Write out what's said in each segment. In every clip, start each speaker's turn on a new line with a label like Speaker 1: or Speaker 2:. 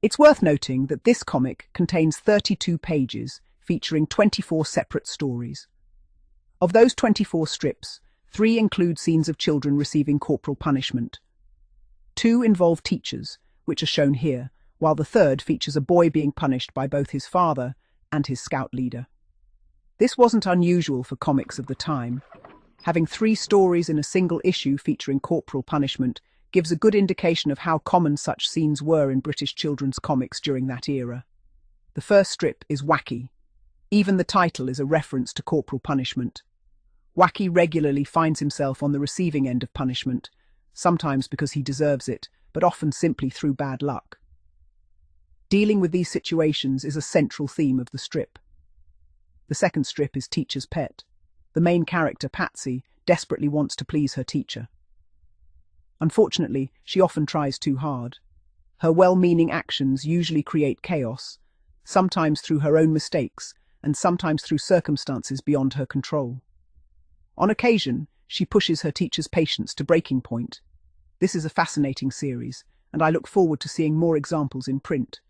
Speaker 1: It's worth noting that this comic contains 32 pages featuring 24 separate stories. Of those 24 strips, 3 include scenes of children receiving corporal punishment. 2 involve teachers, which are shown here, while the third features a boy being punished by both his father and his scout leader. This wasn't unusual for comics of the time. Having 3 stories in a single issue featuring corporal punishment gives a good indication of how common such scenes were in British children's comics during that era. The first strip is Wacky. Even the title is a reference to corporal punishment. Wacky regularly finds himself on the receiving end of punishment, sometimes because he deserves it, but often simply through bad luck. Dealing with these situations is a central theme of the strip. The second strip is Teacher's Pet. The main character, Patsy, desperately wants to please her teacher. Unfortunately, she often tries too hard. Her well-meaning actions usually create chaos, sometimes through her own mistakes, and sometimes through circumstances beyond her control. On occasion, she pushes her teacher's patience to breaking point. This is a fascinating series, and I look forward to seeing more examples in print.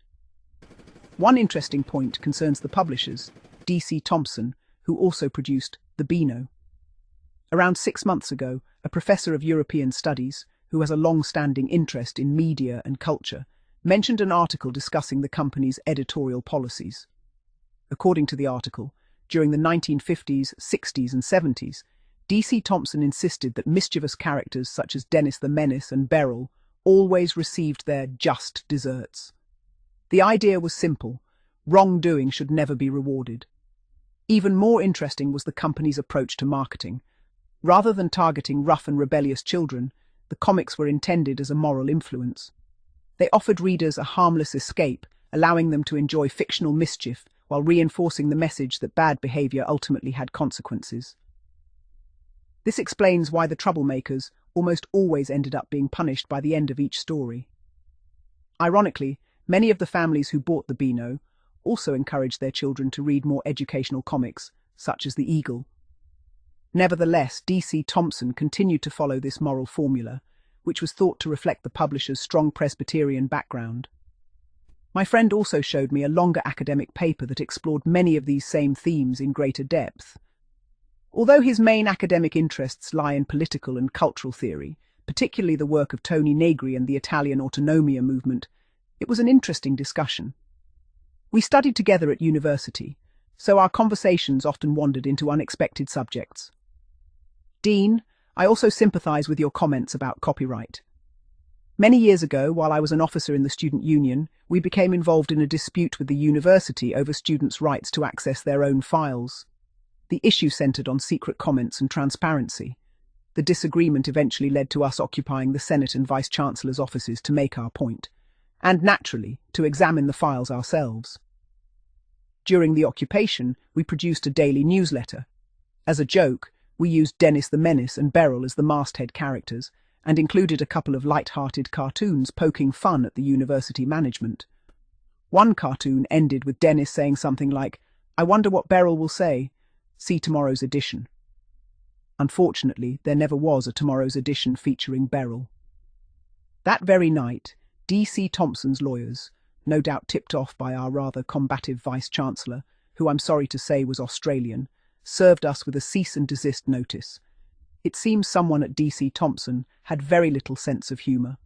Speaker 1: One interesting point concerns the publishers, DC Thomson, who also produced The Beano. Around 6 months ago, a professor of European Studies, who has a long-standing interest in media and culture, mentioned an article discussing the company's editorial policies. According to the article, during the 1950s, 60s and 70s, DC Thomson insisted that mischievous characters such as Dennis the Menace and Beryl always received their just desserts. The idea was simple: wrongdoing should never be rewarded. Even more interesting was the company's approach to marketing. Rather than targeting rough and rebellious children, the comics were intended as a moral influence. They offered readers a harmless escape, allowing them to enjoy fictional mischief while reinforcing the message that bad behavior ultimately had consequences. This explains why the troublemakers almost always ended up being punished by the end of each story. Ironically, many of the families who bought the Beano also encouraged their children to read more educational comics, such as The Eagle. Nevertheless, DC Thomson continued to follow this moral formula, which was thought to reflect the publisher's strong Presbyterian background. My friend also showed me a longer academic paper that explored many of these same themes in greater depth. Although his main academic interests lie in political and cultural theory, particularly the work of Tony Negri and the Italian autonomia movement, it was an interesting discussion. We studied together at university, so our conversations often wandered into unexpected subjects. Dean, I also sympathize with your comments about copyright. Many years ago, while I was an officer in the student union, we became involved in a dispute with the university over students' rights to access their own files. The issue centered on secret comments and transparency. The disagreement eventually led to us occupying the Senate and Vice-Chancellor's offices to make our point, and naturally, to examine the files ourselves. During the occupation, we produced a daily newsletter. As a joke, we used Dennis the Menace and Beryl as the masthead characters, and included a couple of light-hearted cartoons poking fun at the university management. One cartoon ended with Dennis saying something like, "I wonder what Beryl will say. See tomorrow's edition." Unfortunately, there never was a tomorrow's edition featuring Beryl. That very night, DC Thomson's lawyers, no doubt tipped off by our rather combative Vice-Chancellor, who I'm sorry to say was Australian, served us with a cease and desist notice. It seems someone at DC Thomson had very little sense of humour.